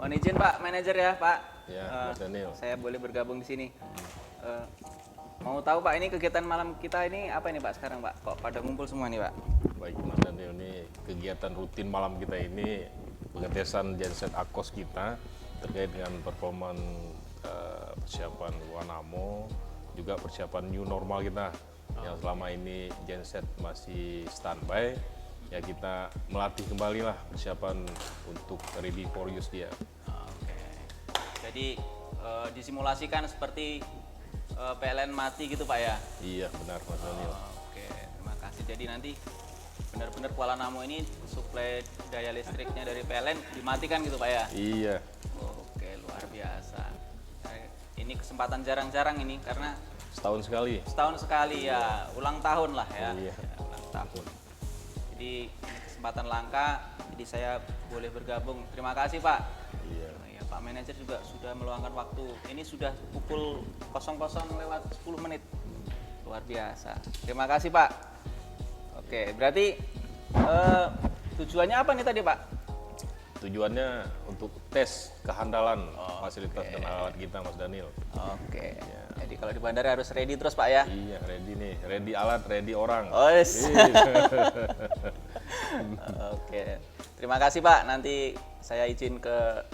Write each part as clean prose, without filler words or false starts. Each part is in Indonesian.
Mohon izin Pak Manajer ya Pak. Ya, Mas Daniel. Saya boleh bergabung di sini. Mau tahu Pak, ini kegiatan malam kita ini apa ini Pak sekarang Pak? Kok pada ngumpul semua nih Pak? Baik Mas Daniel, ini kegiatan rutin malam kita ini pengetesan genset Akos kita terkait dengan performa persiapan Wanamo, juga persiapan new normal kita yang selama ini genset masih standby. Ya kita melatih kembali lah persiapan untuk ready for use dia. Oke. Jadi disimulasikan seperti PLN mati gitu Pak ya? Iya benar Mas Daniel. Oke, terima kasih. Jadi nanti benar-benar Kuala Namu ini suplai daya listriknya dari PLN dimatikan gitu Pak ya? Iya. Oke, luar biasa. Ini kesempatan jarang-jarang ini karena Setahun sekali. setahun sekali ya, ulang tahun lah ya. Iya. Ya, ulang tahun. Jadi ini kesempatan langka, jadi saya boleh bergabung. Terima kasih Pak. Iya. Ya, Pak Manajer juga sudah meluangkan waktu. Ini sudah pukul 00:10. Luar biasa. Terima kasih Pak. Oke, berarti tujuannya apa nih tadi Pak? Tujuannya untuk tes kehandalan fasilitas oke. dan alat kita Mas Daniel. Oke. Ya. Jadi kalau di bandara harus ready terus Pak ya? Iya, ready nih, ready alat, ready orang. Oh, yes. Iya. Oke. Terima kasih Pak. Nanti saya izin ke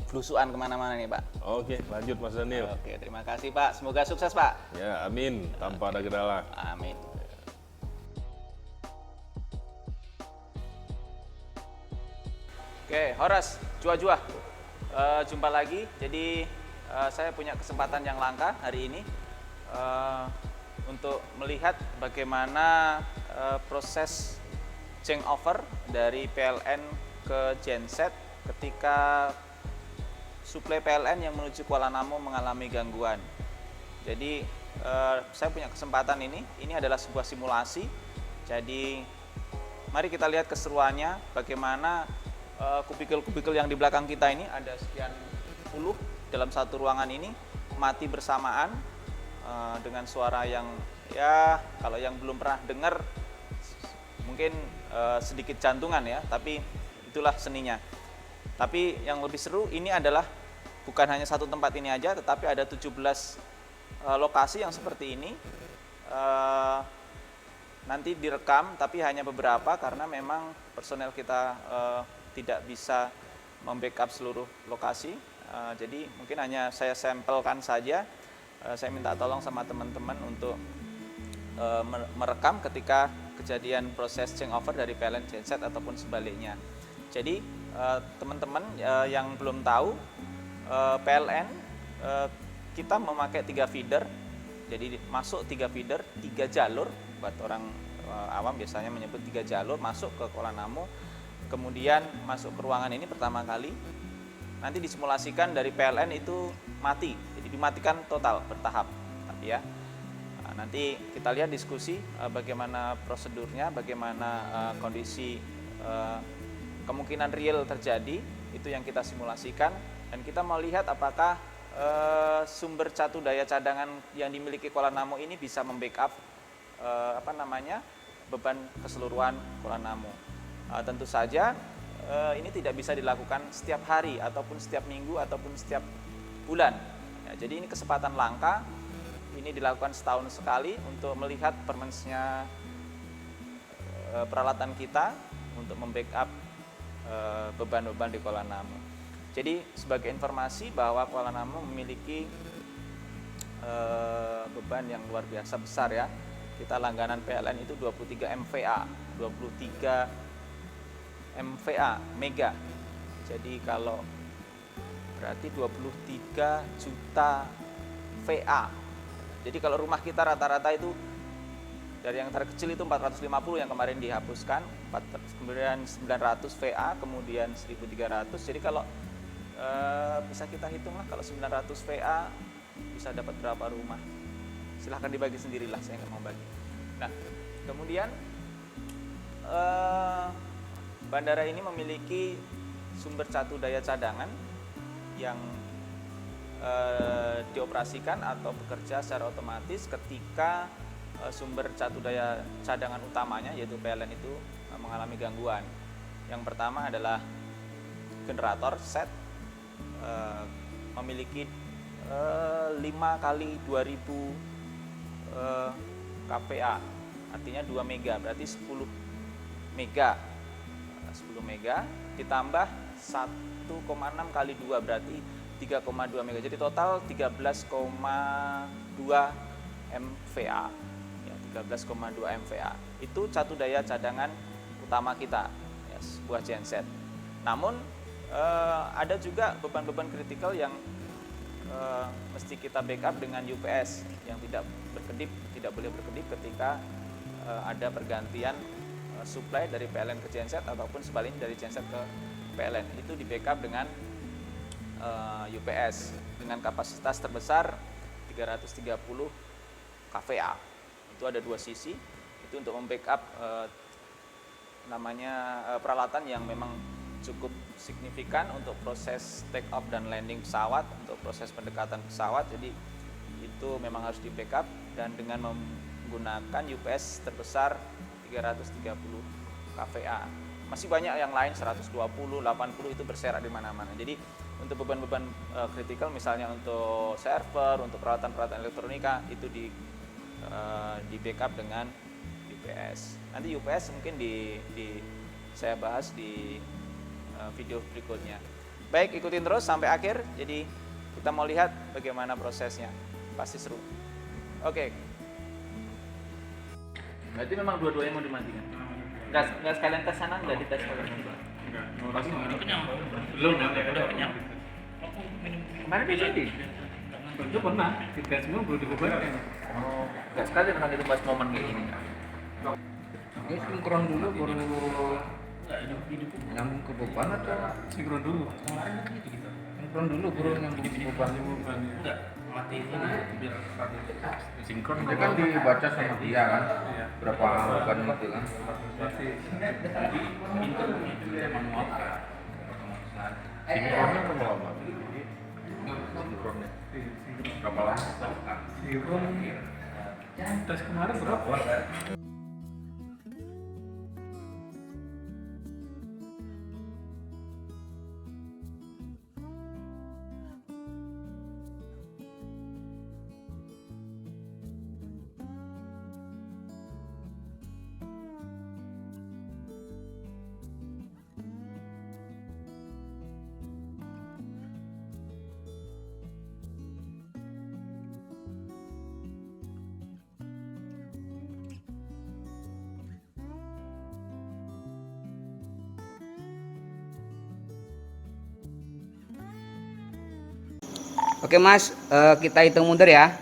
belusuan kemana-mana nih Pak. Oke, lanjut Mas Daniel. Oke, terima kasih Pak. Semoga sukses Pak. Ya, amin, tanpa ada kendala. Amin. Oke, Horas, jua-jua. Jumpa lagi. Jadi saya punya kesempatan yang langka hari ini untuk melihat bagaimana proses change over dari PLN ke genset ketika suplai PLN yang menuju Kuala Namu mengalami gangguan. Jadi saya punya kesempatan ini adalah sebuah simulasi. Jadi mari kita lihat keseruannya, bagaimana kubikel-kubikel yang di belakang kita ini ada sekian puluh dalam satu ruangan ini mati bersamaan dengan suara yang ya kalau yang belum pernah dengar mungkin sedikit jantungan ya, tapi itulah seninya. Tapi yang lebih seru ini adalah bukan hanya satu tempat ini aja, tetapi ada 17 lokasi yang seperti ini. Nanti direkam, tapi hanya beberapa karena memang personel kita tidak bisa membackup seluruh lokasi. Jadi mungkin hanya saya sampelkan saja. Saya minta tolong sama teman-teman untuk merekam ketika kejadian proses changeover dari PLN genset ataupun sebaliknya. Jadi teman-teman yang belum tahu, PLN kita memakai 3 feeder. Jadi masuk 3 feeder, 3 jalur. Buat orang awam biasanya menyebut 3 jalur masuk ke Kuala Namu. Kemudian masuk ke ruangan ini pertama kali. Nanti disimulasikan dari PLN itu mati. Jadi dimatikan total bertahap. Tapi ya nanti kita lihat diskusi bagaimana prosedurnya, bagaimana kondisi kemungkinan real terjadi, itu yang kita simulasikan. Dan kita mau lihat apakah sumber catu daya cadangan yang dimiliki Kuala Namu ini bisa membackup beban keseluruhan Kuala Namu. Tentu saja ini tidak bisa dilakukan setiap hari ataupun setiap minggu ataupun setiap bulan. Ya, jadi ini kesempatan langka. Ini dilakukan setahun sekali untuk melihat performance-nya peralatan kita untuk membackup beban-beban di Kuala Namu. Jadi sebagai informasi bahwa Kuala Namu memiliki beban yang luar biasa besar ya. Kita langganan PLN itu 23 MVA, 23 MVA mega. Jadi kalau berarti 23 juta VA. Jadi kalau rumah kita rata-rata itu dari yang terkecil itu 450 yang kemarin dihapuskan, kemudian 900 VA, kemudian 1300. Jadi kalau bisa kita hitung lah kalau 900 VA bisa dapat berapa rumah. Silahkan dibagi sendirilah, saya nggak mau bagi. Nah, kemudian bandara ini memiliki sumber catu daya cadangan yang dioperasikan atau bekerja secara otomatis ketika sumber catu daya cadangan utamanya yaitu PLN itu mengalami gangguan. Yang pertama adalah generator set, memiliki 5 kali 2000 kPa, artinya 2 mega, berarti 10 mega. 10 mega ditambah 1,6 kali 2 berarti 3,2 mega. Jadi total 13,2 MVA. Ya, 13,2 MVA. Itu satu daya cadangan utama kita, ya, sebuah genset. Namun ada juga beban-beban kritikal yang mesti kita backup dengan UPS yang tidak boleh berkedip ketika ada pergantian supply dari PLN ke genset ataupun sebaliknya dari genset ke PLN. Itu di backup dengan UPS dengan kapasitas terbesar 330 kVA. Itu ada 2 sisi. Itu untuk membackup peralatan yang memang cukup signifikan untuk proses take off dan landing pesawat, untuk proses pendekatan pesawat. Jadi itu memang harus di backup, dan dengan menggunakan UPS terbesar 330 kVA. Masih banyak yang lain 120, 80 itu berserak di mana-mana. Jadi untuk beban-beban kritikal misalnya untuk server, untuk peralatan-peralatan elektronika itu di backup dengan UPS. Nanti UPS mungkin saya bahas di video berikutnya. Baik, ikutin terus sampai akhir. Jadi kita mau lihat bagaimana prosesnya. Pasti seru. Oke. Berarti memang dua-duanya mau dimatikan. Nggak sekalian tes sana, nggak dites kalian. Enggak. Belum, udah kenyang. Kemarin dia jadi. Itu pernah, dites semua belum dibebankan. Oh, nggak sekali pernah itu pas momen kayak gini. Ini sinkron dulu baru nyambung ke beban atau Sinkron dulu. sinkron dulu baru nyambung ke beban? Enggak, mati ini biar sinkron. Itu kan dibaca sama dia kan, Iya. berapa beban itu kan. Masih Sinkronnya berapa lama? Sinkronnya berapa lama? sinkron. Tes kemarin berapa? Oke Mas, kita hitung mundur ya.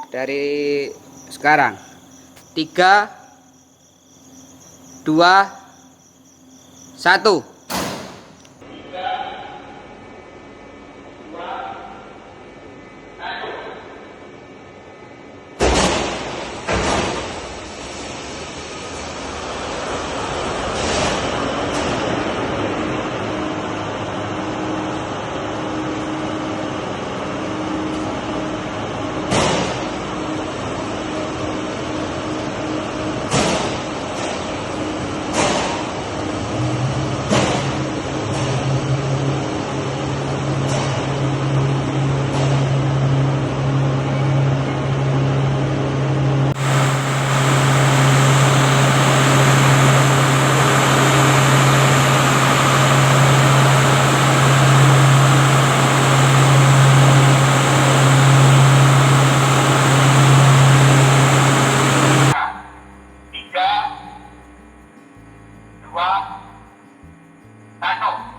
Dari sekarang 3, 2, 1. Dua, satu.